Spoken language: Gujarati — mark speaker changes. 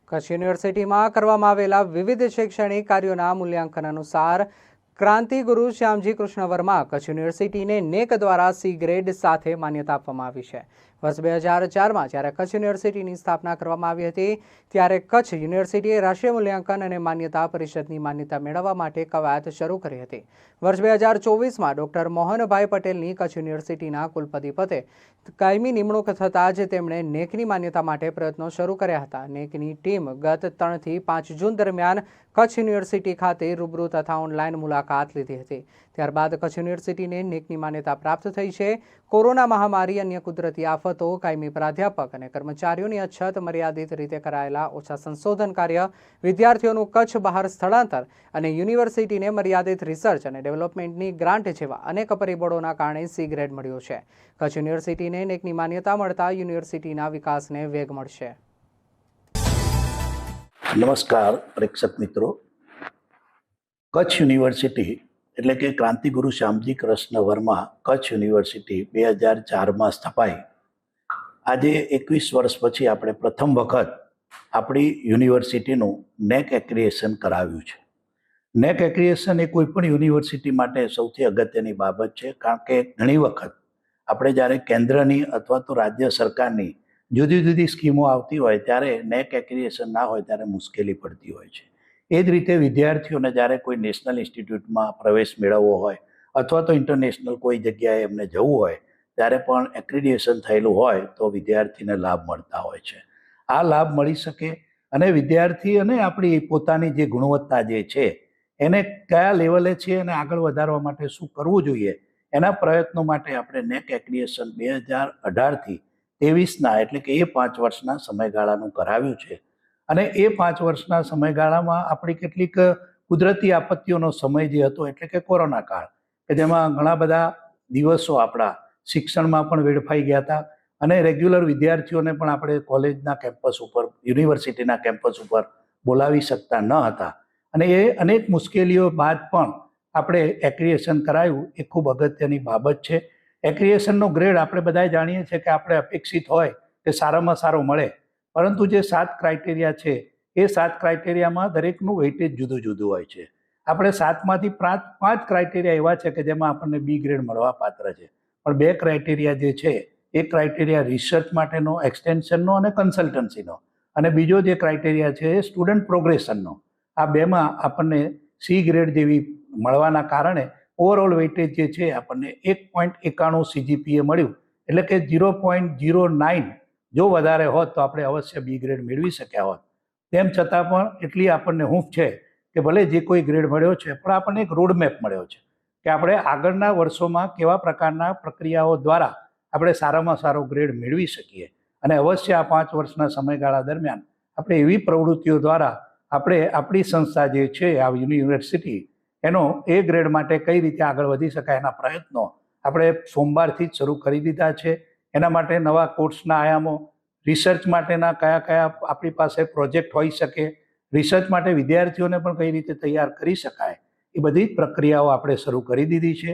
Speaker 1: કચ્છ યુનિવર્સિટીમાં કરવામાં આવેલા વિવિધ શૈક્ષણિક કાર્યોના મૂલ્યાંકન અનુસાર ક્રાંતિગુરુ શ્યામજી કૃષ્ણ વર્મા કચ્છ યુનિવર્સિટીને નેક દ્વારા સી ગ્રેડ સાથે માન્યતા આપવામાં આવી છે। વર્ષ 2004માં જ્યારે કચ્છ યુનિવર્સિટીની સ્થાપના કરવામાં આવી હતી ત્યારે કચ્છ યુનિવર્સિટીએ રાષ્ટ્રીય મૂલ્યાંકન અને માન્યતા પરિષદની માન્યતા મેળવવા માટે કવાયત શરૂ કરી હતી। વર્ષ 2024માં ડોક્ટર મોહનભાઈ પટેલની કચ્છ યુનિવર્સિટીના કુલપતિ પદે કાયમી નિમણૂક થતાં જ તેમણે નેકની માન્યતા માટે પ્રયત્નો શરૂ કર્યા હતા। નેકની ટીમ ગત 3 થી 5 જૂન દરમિયાન કચ્છ યુનિવર્સિટી ખાતે રૂબરૂ તથા ઓનલાઈન મુલાકાત લીધી હતી। ત્યારબાદ કચ્છ યુનિવર્સિટીને નેકની માન્યતા પ્રાપ્ત થઈ છે। કોરોના મહામારી, અન્ય કુદરતી આફતો, કાયમી પ્રાધ્યાપક અને કર્મચારીઓની અછત, મર્યાદિત રીતે કરાયેલા ઓછા સંશોધન કાર્ય, વિદ્યાર્થીઓનું કચ્છ બહાર સ્થળાંતર અને યુનિવર્સિટીને મર્યાદિત રિસર્ચ અને ડેવલપમેન્ટની ગ્રાન્ટ જેવા અનેક પરિબળોના કારણે સી ગ્રેડ મળ્યો છે। કચ્છ યુનિવર્સિટીને નેકની માન્યતા મળતા યુનિવર્સિટીના વિકાસને વેગ મળશે।
Speaker 2: નમસ્કાર પ્રેક્ષક મિત્રો, કચ્છ યુનિવર્સિટી એટલે કે ક્રાંતિગુરુ શ્યામજી કૃષ્ણ વર્મા કચ્છ યુનિવર્સિટી 2004માં સ્થપાઈ। આજે 21 વર્ષ પછી આપણે પ્રથમ વખત આપણી યુનિવર્સિટીનું નેક એક્રિએશન કરાવ્યું છે। નેક એક્રિએશન એ કોઈ પણ યુનિવર્સિટી માટે સૌથી અગત્યની બાબત છે, કારણ કે ઘણી વખત આપણે જ્યારે કેન્દ્રની અથવા તો રાજ્ય સરકારની જુદી જુદી સ્કીમો આવતી હોય ત્યારે નેક એક્રિએશન ના હોય ત્યારે મુશ્કેલી પડતી હોય છે। એ જ રીતે વિદ્યાર્થીઓને જ્યારે કોઈ નેશનલ ઇન્સ્ટિટ્યૂટમાં પ્રવેશ મેળવવો હોય અથવા તો ઇન્ટરનેશનલ કોઈ જગ્યાએ એમને જવું હોય ત્યારે પણ એક્રિડિએશન થયેલું હોય તો વિદ્યાર્થીને લાભ મળતા હોય છે। આ લાભ મળી શકે અને વિદ્યાર્થી અને આપણી પોતાની જે ગુણવત્તા જે છે એને કયા લેવલે છે અને આગળ વધારવા માટે શું કરવું જોઈએ એના પ્રયત્નો માટે આપણે નેક એક્રિડિએશન 2018થી 23ના એટલે કે એ 5 વર્ષના સમયગાળાનું કરાવ્યું છે। અને એ 5 વર્ષના સમયગાળામાં આપણી કેટલીક કુદરતી આપત્તિઓનો સમય જે હતો એટલે કે કોરોના કાળ, કે જેમાં ઘણા બધા દિવસો આપણા શિક્ષણમાં પણ વેડફાઈ ગયા હતા અને રેગ્યુલર વિદ્યાર્થીઓને પણ આપણે કોલેજના કેમ્પસ ઉપર, યુનિવર્સિટીના કેમ્પસ ઉપર બોલાવી શકતા ન હતા અને એ અનેક મુશ્કેલીઓ બાદ પણ આપણે એક્રિએશન કરાયું એ ખૂબ અગત્યની બાબત છે। એક્રિએશનનો ગ્રેડ આપણે બધાએ જાણીએ છીએ કે આપણે અપેક્ષિત હોય કે સારામાં સારો મળે, પરંતુ જે 7 ક્રાઇટેરિયા છે એ 7 ક્રાઇટેરિયામાં દરેકનું વેઇટેજ જુદું જુદું હોય છે। આપણે 7માંથી 5 ક્રાઇટેરિયા એવા છે કે જેમાં આપણને બી ગ્રેડ મળવા પાત્ર છે, પણ 2 ક્રાઇટેરિયા જે છે એ ક્રાઇટેરિયા રિસર્ચ માટેનો, એક્સટેન્શનનો અને કન્સલ્ટન્સીનો, અને બીજો જે ક્રાઇટેરિયા છે એ સ્ટુડન્ટ પ્રોગ્રેશનનો। આ બેમાં આપણને સી ગ્રેડ જેવી મળવાના કારણે ઓવરઓલ વેઇટેજ જે છે આપણને 1.91 CGPA મળ્યું, એટલે કે 0.09 જો વધારે હોત તો આપણે અવશ્ય બી ગ્રેડ મેળવી શક્યા હોત। તેમ છતાં પણ એટલી આપણને હૂંફ છે કે ભલે જે કોઈ ગ્રેડ મળ્યો છે પણ આપણને એક રોડમેપ મળ્યો છે કે આપણે આગળના વર્ષોમાં કેવા પ્રકારના પ્રક્રિયાઓ દ્વારા આપણે સારામાં સારો ગ્રેડ મેળવી શકીએ અને અવશ્ય આ 5 વર્ષના સમયગાળા દરમિયાન આપણે એવી પ્રવૃત્તિઓ દ્વારા આપણે આપણી સંસ્થા જે છે આ યુનિવર્સિટી એનો એ ગ્રેડ માટે કઈ રીતે આગળ વધી શકાય એના પ્રયત્નો આપણે સોમવારથી જ શરૂ કરી દીધા છે। એના માટે નવા કોર્સના આયામો, રિસર્ચ માટેના કયા કયા આપણી પાસે પ્રોજેક્ટ હોઈ શકે, રિસર્ચ માટે વિદ્યાર્થીઓને પણ કઈ રીતે તૈયાર કરી શકાય, એ બધી જ પ્રક્રિયાઓ આપણે શરૂ કરી દીધી છે।